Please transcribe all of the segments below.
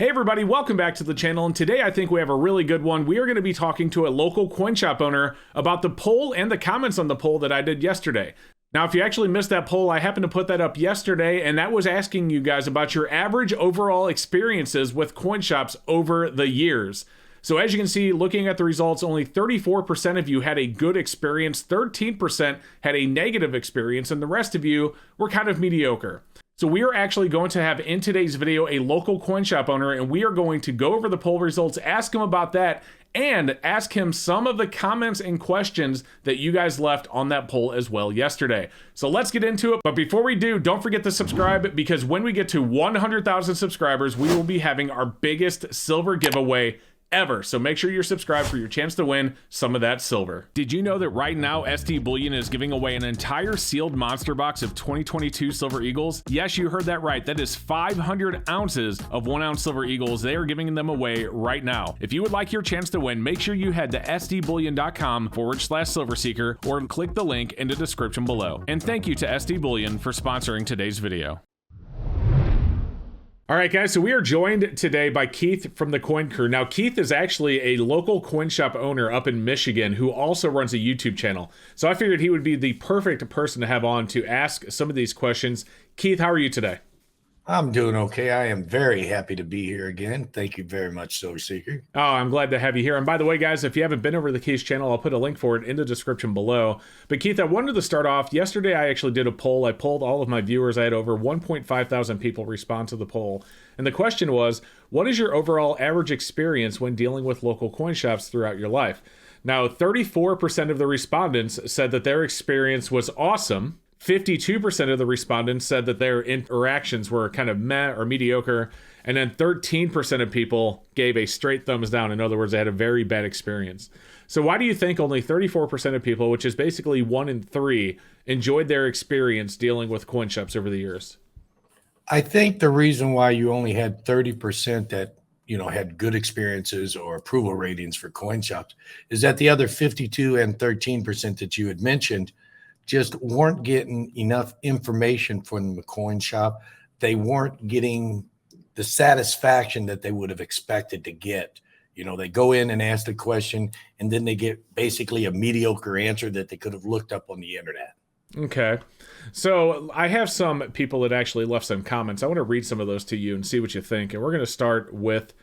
Hey everybody, welcome back to the channel, and today I think we have a really good one. We are going to be talking to a local coin shop owner about the poll and the comments on the poll that I did yesterday. Now, if you actually missed that poll, I happened to put that up yesterday, and that was asking you guys about your average overall experiences with coin shops over the years. So as you can see, looking at the results, only 34% of you had a good experience, 13% had a negative experience, and the rest of you were kind of mediocre. So we are actually going to have in today's video a local coin shop owner, and we are going to go over the poll results, ask him about that, and ask him some of the comments and questions that you guys left on that poll as well yesterday. So let's get into it. But before we do, don't forget to subscribe, because when we get to 100,000 subscribers, we will be having our biggest silver giveaway ever. So make sure you're subscribed for your chance to win some of that silver. Did you know that right now SD Bullion is giving away an entire sealed monster box of 2022 Silver Eagles? Yes, you heard that right. That is 500 ounces of 1 ounce Silver Eagles. They are giving them away right now. If you would like your chance to win, make sure you head to sdbullion.com/silverseeker or click the link in the description below. And thank you to SD Bullion for sponsoring today's video. All right, guys, so we are joined today by Keith from the Coin Crew. Now, Keith is actually a local coin shop owner up in Michigan who also runs a YouTube channel. So I figured he would be the perfect person to have on to ask some of these questions. Keith, how are you today? I'm doing okay. I am very happy to be here again. Thank you very much, Silver Seeker. Oh, I'm glad to have you here. And by the way, guys, if you haven't been over to the Keith's channel, I'll put a link for it in the description below. But Keith, I wanted to start off. Yesterday, I actually did a poll. I polled all of my viewers. I had over 1.5 thousand people respond to the poll. And the question was, what is your overall average experience when dealing with local coin shops throughout your life? Now, 34% of the respondents said that their experience was awesome. 52% of the respondents said that their interactions were kind of meh or mediocre, and then 13% of people gave a straight thumbs down. In other words, they had a very bad experience. So why do you think only 34% of people, which is basically 1 in 3, enjoyed their experience dealing with coin shops over the years? I think the reason why you only had 30% that had good experiences or approval ratings for coin shops is that the other 52 and 13% that you had mentioned just weren't getting enough information from the coin shop. They weren't getting the satisfaction that they would have expected to get. They go in and ask the question, and then they get basically a mediocre answer that they could have looked up on the internet. Okay. So I have some people that actually left some comments. I want to read some of those to you and see what you think. And we're going to start with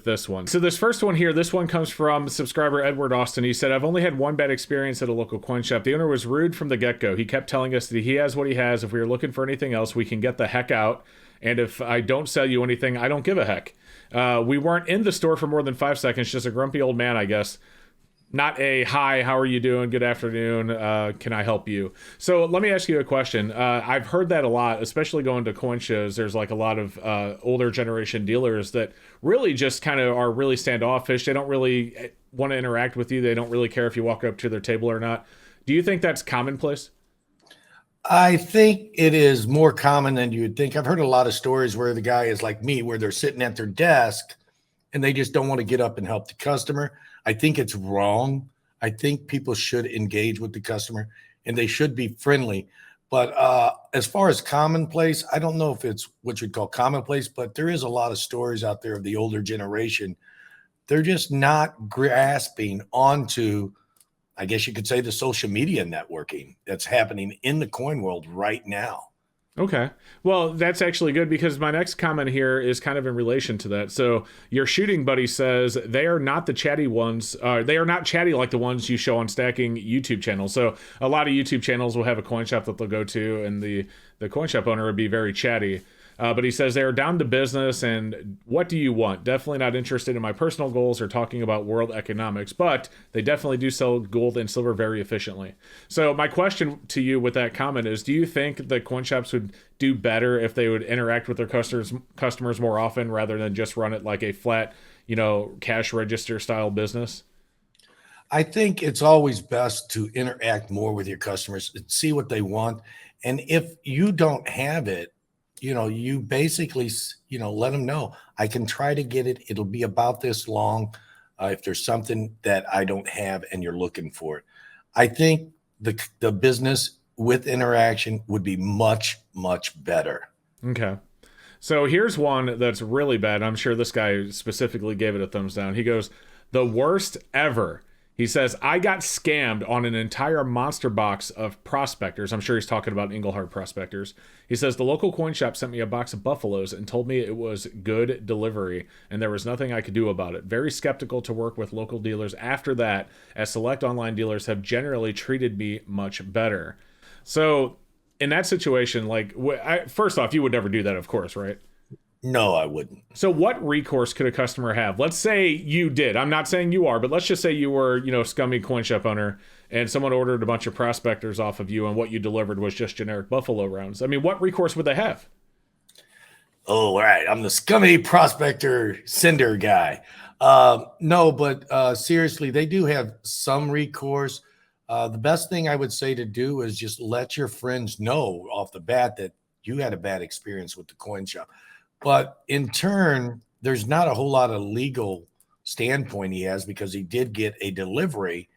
this one. So this first one here, this one comes from subscriber Edward Austin. He said, I've only had one bad experience at a local coin shop. The owner was rude from the get-go. He kept telling us that he has what he has. If we are looking for anything else, we can get the heck out. And if I don't sell you anything, I don't give a heck. We weren't in the store for more than 5 seconds. Just a grumpy old man, I guess. Not a, hi, how are you doing? Good afternoon. Can I help you? So let me ask you a question. I've heard that a lot, especially going to coin shows. There's like a lot of older generation dealers that really just kind of are really standoffish. They don't really want to interact with you. They don't really care if you walk up to their table or not. Do you think that's commonplace? I think it is more common than you would think. I've heard a lot of stories where the guy is like me, where they're sitting at their desk and they just don't want to get up and help the customer. I think it's wrong. I think people should engage with the customer and they should be friendly. But as far as commonplace, I don't know if it's what you'd call commonplace, but there is a lot of stories out there of the older generation. They're just not grasping onto, I guess you could say, the social media networking that's happening in the coin world right now. Okay. Well, that's actually good, because my next comment here is kind of in relation to that. So your shooting buddy says they are not the chatty ones. They are not chatty like the ones you show on Stacking YouTube channels. So a lot of YouTube channels will have a coin shop that they'll go to, and the coin shop owner would be very chatty. But he says they're down to business, and what do you want? Definitely not interested in my personal goals or talking about world economics, but they definitely do sell gold and silver very efficiently. So my question to you with that comment is, do you think the coin shops would do better if they would interact with their customers more often rather than just run it like a flat, cash register style business? I think it's always best to interact more with your customers and see what they want. And if you don't have it, you basically, let them know, I can try to get it. It'll be about this long. If there's something that I don't have and you're looking for it, I think the business with interaction would be much, much better. Okay. So here's one that's really bad. I'm sure this guy specifically gave it a thumbs down. He goes, the worst ever. He says, I got scammed on an entire monster box of prospectors. I'm sure he's talking about Englehart prospectors. He says, the local coin shop sent me a box of buffaloes and told me it was good delivery and there was nothing I could do about it. Very skeptical to work with local dealers after that, as select online dealers have generally treated me much better. So in that situation, like, first off, you would never do that, of course, right? No, I wouldn't. So what recourse could a customer have? Let's say you did. I'm not saying you are, but let's just say you were, scummy coin shop owner and someone ordered a bunch of prospectors off of you and what you delivered was just generic buffalo rounds. I mean, what recourse would they have? Oh, all right. I'm the scummy prospector sender guy. No, but seriously, they do have some recourse. The best thing I would say to do is just let your friends know off the bat that you had a bad experience with the coin shop. But in turn, there's not a whole lot of legal standpoint he has because he did get a delivery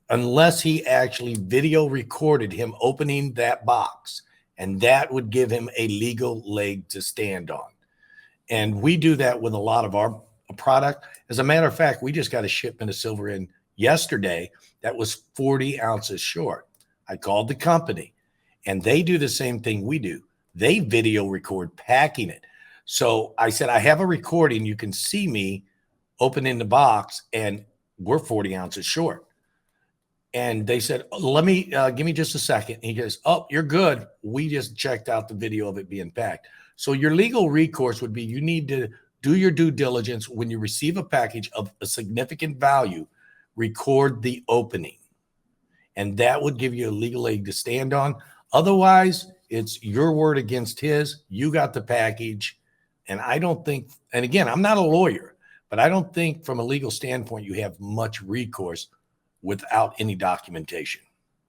unless he actually video recorded him opening that box. And that would give him a legal leg to stand on. And we do that with a lot of our product. As a matter of fact, we just got a shipment of silver in yesterday that was 40 ounces short. I called the company and they do the same thing we do. They video record packing it. So I said, I have a recording. You can see me opening the box and we're 40 ounces short. And they said, let me, give me just a second. He goes, oh, you're good. We just checked out the video of it being packed. So your legal recourse would be, you need to do your due diligence when you receive a package of a significant value, record the opening. And that would give you a legal leg to stand on. Otherwise, it's your word against his. You got the package. And I don't think, and again, I'm not a lawyer, but I don't think from a legal standpoint, you have much recourse without any documentation.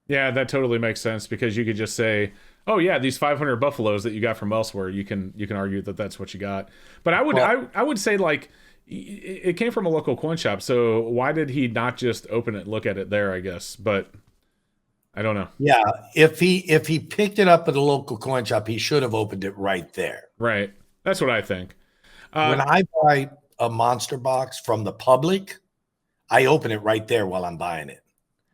Yeah, that totally makes sense because you could just say, oh yeah, these 500 buffaloes that you got from elsewhere, you can argue that that's what you got. But I would say, like, it came from a local coin shop, so why did he not just open it, look at it there, I guess? But I don't know. Yeah, if he picked it up at a local coin shop, he should have opened it right there. Right. That's what I think. When I buy a monster box from the public, I open it right there while I'm buying it.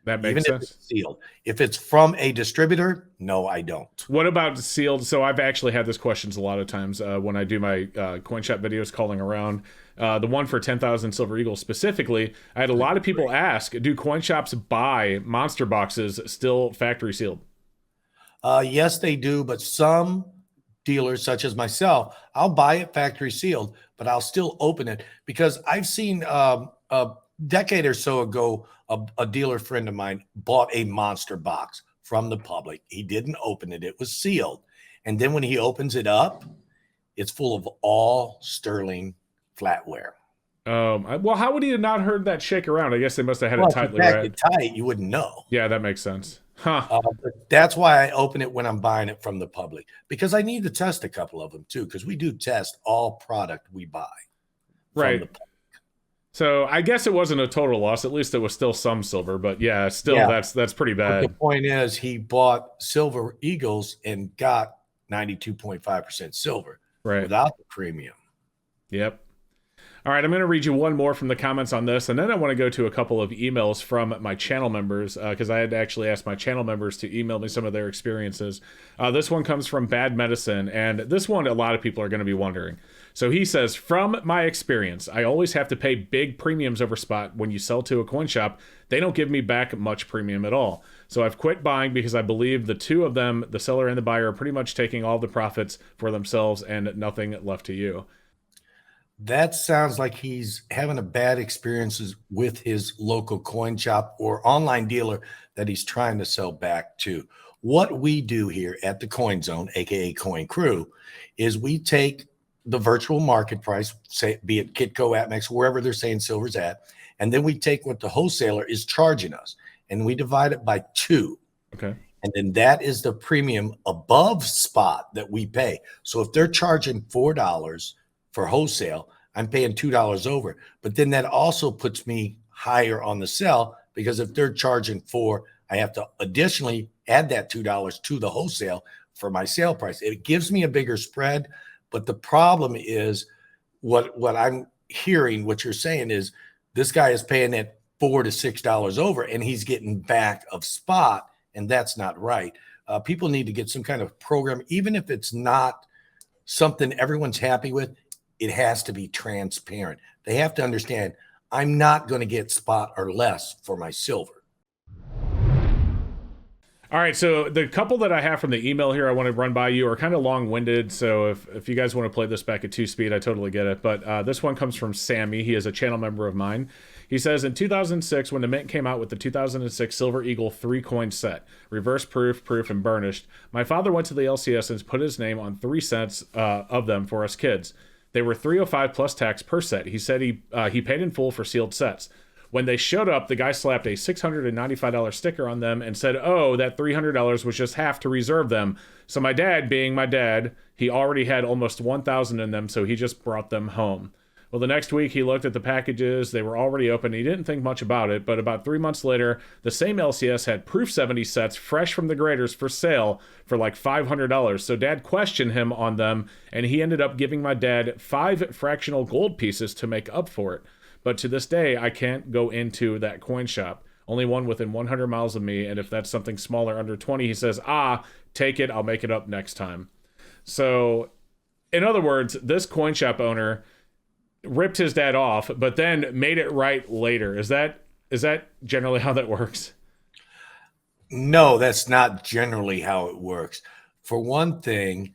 That makes Even sense. if it's sealed. If it's from a distributor, no, I don't. What about sealed? So I've actually had this questions a lot of times when I do my coin shop videos calling around. The one for 10,000 Silver Eagles specifically, I had a lot of people ask, do coin shops buy monster boxes still factory sealed? Yes, they do, but some dealers, such as myself, I'll buy it factory sealed, but I'll still open it because I've seen a decade or so ago, a dealer friend of mine bought a monster box from the public. He didn't open it. It was sealed. And then when he opens it up, it's full of all sterling flatware. Well, how would he have not heard that shake around? I guess they must have had it tightly wrapped. wrapped. It tight, you wouldn't know. Yeah, that makes sense. Huh. That's why I open it when I'm buying it from the public, because I need to test a couple of them too, because we do test all product we buy. Right. So I guess it wasn't a total loss. At least it was still some silver, but yeah, still that's pretty bad. But the point is, he bought Silver Eagles and got 92.5% silver, right, without the premium. Yep. All right, I'm going to read you one more from the comments on this, and then I want to go to a couple of emails from my channel members, because I had to actually ask my channel members to email me some of their experiences. This one comes from Bad Medicine, and this one a lot of people are going to be wondering. So he says, from my experience, I always have to pay big premiums over spot. When you sell to a coin shop, they don't give me back much premium at all. So I've quit buying because I believe the two of them, the seller and the buyer, are pretty much taking all the profits for themselves and nothing left to you. That sounds like he's having a bad experiences with his local coin shop or online dealer that he's trying to sell back to. What we do here at the Coin Zone, aka Coin Crew, is we take the virtual market price, say be it Kitco, Atmex, wherever they're saying silver's at, and then we take what the wholesaler is charging us and we divide it by 2. Okay. And then that is the premium above spot that we pay. So if they're charging $4 for wholesale, I'm paying $2 over. But then that also puts me higher on the sell, because if they're charging $4, I have to additionally add that $2 to the wholesale for my sale price. It gives me a bigger spread, But the problem is what I'm hearing, what you're saying is this guy is paying at $4 to $6 over and he's getting back of spot. And that's not right. People need to get some kind of program, even if it's not something everyone's happy with. It has to be transparent. They have to understand I'm not going to get spot or less for my silver. All right, so the couple that I have from the email here I want to run by you are kind of long-winded, so if you guys want to play this back at 2 speed, I totally get it. But this one comes from Sammy. He is a channel member of mine. He says, in 2006, when the Mint came out with the 2006 Silver Eagle 3-coin set, reverse proof, proof, and burnished, my father went to the LCS and put his name on 3 sets of them for us kids. They were $305 plus tax per set. He said he paid in full for sealed sets. When they showed up, the guy slapped a $695 sticker on them and said, oh, that $300 was just half to reserve them. So my dad, being my dad, he already had almost 1,000 in them, so he just brought them home. Well, the next week he looked at the packages. They were already open. He didn't think much about it, but about 3 months later, the same LCS had Proof 70 sets fresh from the graders for sale for like $500. So Dad questioned him on them, and he ended up giving my dad 5 fractional gold pieces to make up for it. But to this day, I can't go into that coin shop. Only one within 100 miles of me, and if that's something smaller, under 20, he says, take it, I'll make it up next time. So, in other words, this coin shop owner ripped his dad off, but then made it right later. Is that generally how that works? No, that's not generally how it works. For one thing,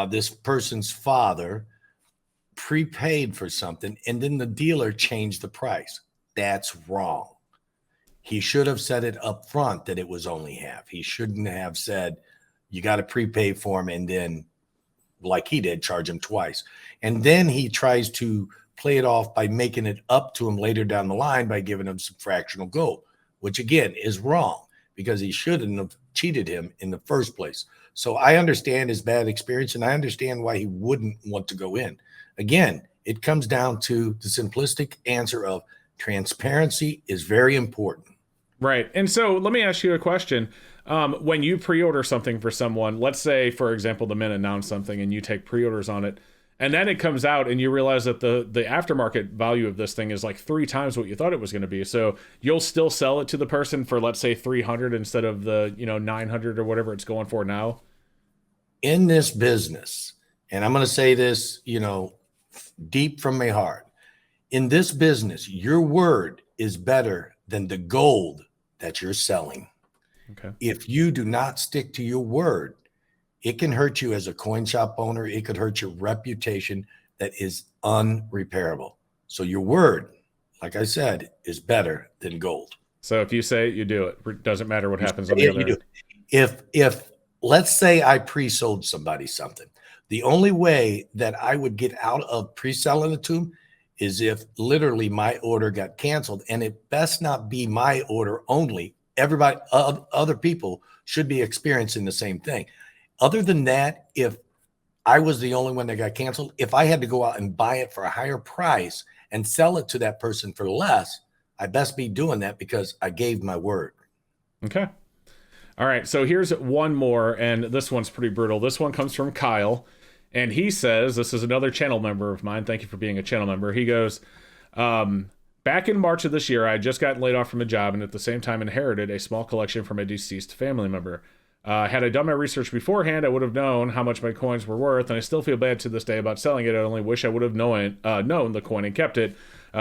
this person's father prepaid for something and then the dealer changed the price. That's wrong. He should have said it up front that it was only half. He shouldn't have said you got to prepay for him and then, like he did, charge him twice. And then he tries to play it off by making it up to him later down the line by giving him some fractional gold, which again is wrong because he shouldn't have cheated him in the first place. So I understand his bad experience and I understand why he wouldn't want to go in. Again, it comes down to the simplistic answer of transparency is very important. Right. And so let me ask you a question. When you pre-order something for someone, let's say, for example, the Mint announced something and you take pre-orders on it, and then it comes out and you realize that the aftermarket value of this thing is like 3 times what you thought it was going to be. So you'll still sell it to the person for, let's say, 300 instead of the 900 or whatever it's going for now. In this business, and I'm going to say this, deep from my heart, in this business, your word is better than the gold that you're selling. Okay. If you do not stick to your word, it can hurt you as a coin shop owner. It could hurt your reputation that is unrepairable. So your word, like I said, is better than gold. So if you say it, you do it. It doesn't matter what happens on the other end. If let's say I pre-sold somebody something, the only way that I would get out of pre-selling it to them is if literally my order got canceled, and it best not be my order only. Everybody, other people should be experiencing the same thing. Other than that, if I was the only one that got canceled, if I had to go out and buy it for a higher price and sell it to that person for less, I best be doing that because I gave my word. Okay. All right. So here's one more, and this one's pretty brutal. This one comes from Kyle. And he says, this is another channel member of mine. Thank you for being a channel member. He goes, back in March of this year, I had just gotten laid off from a job and at the same time inherited a small collection from a deceased family member. Had I done my research beforehand, I would have known how much my coins were worth, and I still feel bad to this day about selling it. I only wish I would have known the coin and kept it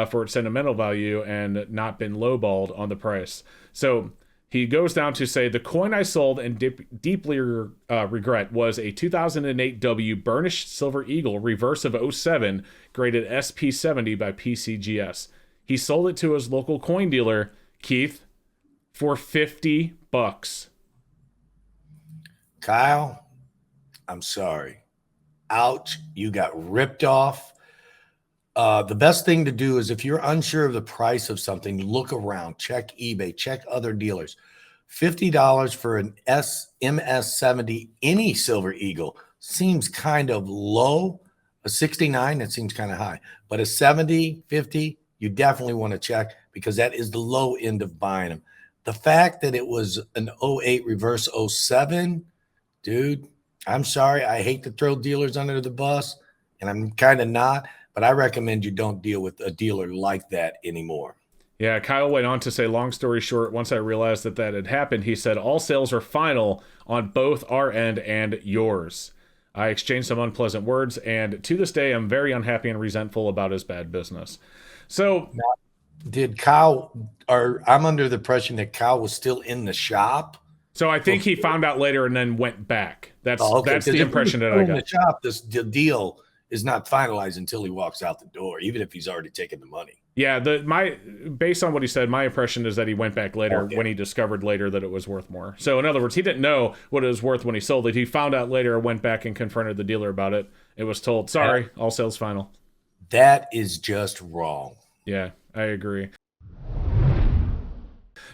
for its sentimental value and not been lowballed on the price. So he goes down to say, the coin I sold and deeply regret was a 2008 W burnished Silver Eagle reverse of 07 graded SP70 by PCGS. He sold it to his local coin dealer, Keith, for $50. Kyle, I'm sorry. Ouch, you got ripped off. The best thing to do is if you're unsure of the price of something, look around, check eBay, check other dealers. $50 for an MS70, any Silver Eagle seems kind of low. A 69, that seems kind of high. But a 70, 50, you definitely want to check because that is the low end of buying them. The fact that it was an 08 reverse 07, dude, I'm sorry. I hate to throw dealers under the bus, and I'm kind of not, but I recommend you don't deal with a dealer like that anymore. Yeah, Kyle went on to say, long story short, once I realized that that had happened, he said, all sales are final on both our end and yours. I exchanged some unpleasant words, and to this day, I'm very unhappy and resentful about his bad business. So, did Kyle, or I'm under the impression that Kyle was still in the shop? So I think he found out later and then went back. That's okay. that's the impression that I got. In the shop, the deal is not finalized until he walks out the door, even if he's already taken the money. Yeah, based on what he said, my impression is that he went back later when he discovered later that it was worth more. So in other words, he didn't know what it was worth when he sold it. He found out later, went back and confronted the dealer about it. It was told, sorry, all sales final. That is just wrong. Yeah, I agree.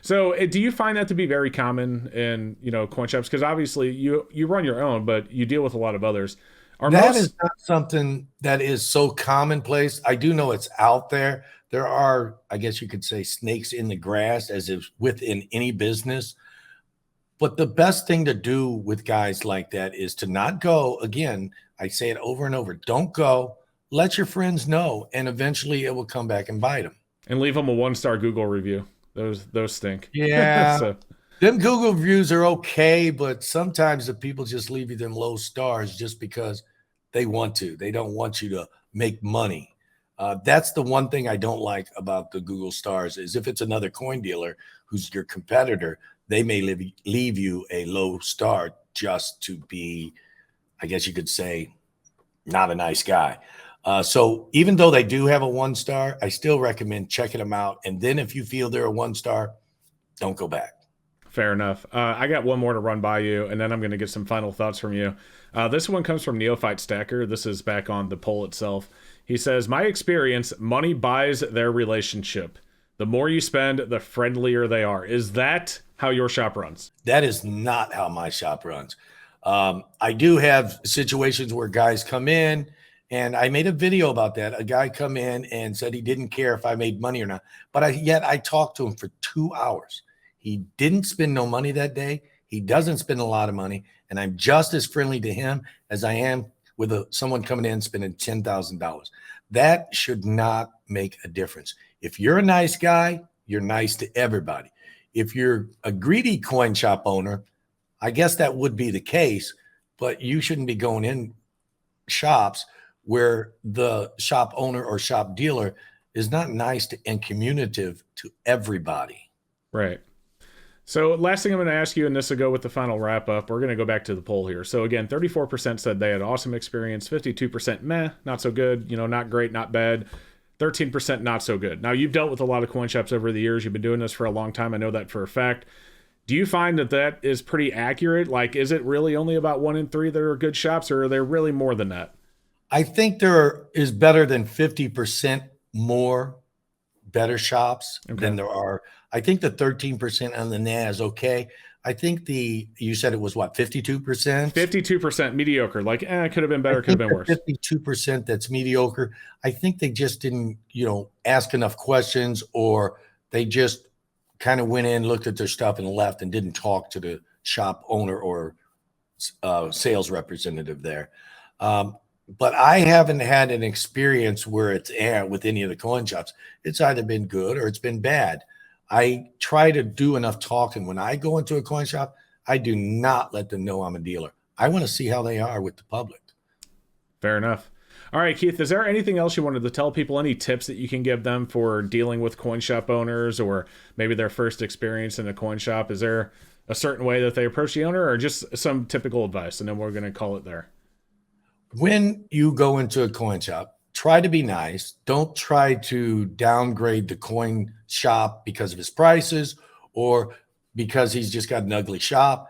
So do you find that to be very common in, coin shops? Because obviously you run your own, but you deal with a lot of others. That is not something that is so commonplace. I do know it's out there. There are, I guess you could say, snakes in the grass, as if within any business. But the best thing to do with guys like that is to not go. Again, I say it over and over. Don't go. Let your friends know, and eventually it will come back and bite them. And leave them a 1-star Google review. Those stink. Yeah. So. Them Google reviews are okay, but sometimes the people just leave you them low stars just because they want to. They don't want you to make money. That's the one thing I don't like about the Google stars is if it's another coin dealer who's your competitor, they may leave you a low star just to be, I guess you could say, not a nice guy. So even though they do have a 1-star, I still recommend checking them out. And then if you feel they're a 1-star, don't go back. Fair enough. I got one more to run by you, and then I'm going to get some final thoughts from you. This one comes from Neophyte Stacker. This is back on the poll itself. He says, my experience, money buys their relationship. The more you spend, the friendlier they are. Is that how your shop runs? That is not how my shop runs. I do have situations where guys come in, and I made a video about that. A guy come in and said he didn't care if I made money or not. But I talked to him for 2 hours. He didn't spend no money that day. He doesn't spend a lot of money. And I'm just as friendly to him as I am with someone coming in spending $10,000. That should not make a difference. If you're a nice guy, you're nice to everybody. If you're a greedy coin shop owner, I guess that would be the case, but you shouldn't be going in shops where the shop owner or shop dealer is not nice and communicative to everybody. Right. So last thing I'm going to ask you, and this will go with the final wrap up, we're going to go back to the poll here. So again, 34% said they had awesome experience, 52% meh, not so good, not great, not bad, 13% not so good. Now you've dealt with a lot of coin shops over the years. You've been doing this for a long time. I know that for a fact. Do you find that is pretty accurate? Like, is it really only about 1 in 3 that are good shops, or are there really more than that? I think there is better than 50% more better shops than there are. I think the 13% on the NA is okay. I think you said it was what, 52%? 52% mediocre. Like, it could have been better, could have been worse. 52% that's mediocre. I think they just didn't, ask enough questions, or they just kind of went in, looked at their stuff and left and didn't talk to the shop owner or sales representative there. But I haven't had an experience where it's with any of the coin shops. It's either been good or it's been bad. I try to do enough talking. When I go into a coin shop, I do not let them know I'm a dealer. I want to see how they are with the public. Fair enough. All right, Keith, is there anything else you wanted to tell people? Any tips that you can give them for dealing with coin shop owners, or maybe their first experience in a coin shop? Is there a certain way that they approach the owner, or just some typical advice? And then we're going to call it there. When you go into a coin shop, try to be nice. Don't try to downgrade the coin shop because of his prices or because he's just got an ugly shop.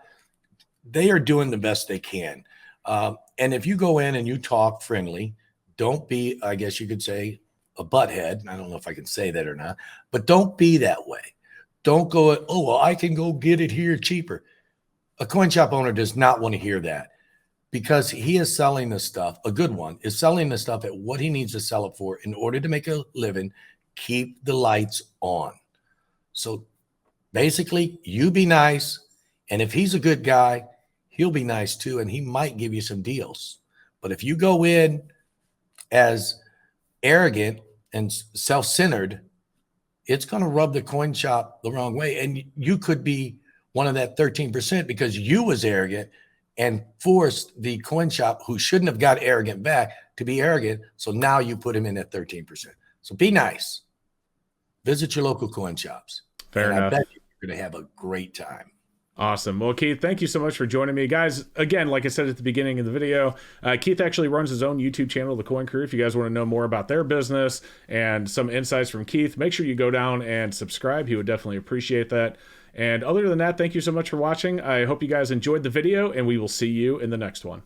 They are doing the best they can. And if you go in and you talk friendly, don't be, I guess you could say, a butthead. I don't know if I can say that or not, but don't be that way. Don't go, oh, well, I can go get it here cheaper. A coin shop owner does not want to hear that, because he is selling the stuff, a good one, is selling the stuff at what he needs to sell it for in order to make a living, keep the lights on. So basically, you be nice, and if he's a good guy, he'll be nice too, and he might give you some deals. But if you go in as arrogant and self-centered, it's going to rub the coin shop the wrong way. And you could be one of that 13% because you was arrogant and forced the coin shop, who shouldn't have got arrogant back, to be arrogant. So now you put him in at 13%. So be nice. Visit your local coin shops. Fair enough. I bet you're going to have a great time. Awesome. Well, Keith, thank you so much for joining me. Guys, again, like I said at the beginning of the video, Keith actually runs his own YouTube channel, The Coin Crew. If you guys want to know more about their business and some insights from Keith, make sure you go down and subscribe. He would definitely appreciate that. And other than that, thank you so much for watching. I hope you guys enjoyed the video, and we will see you in the next one.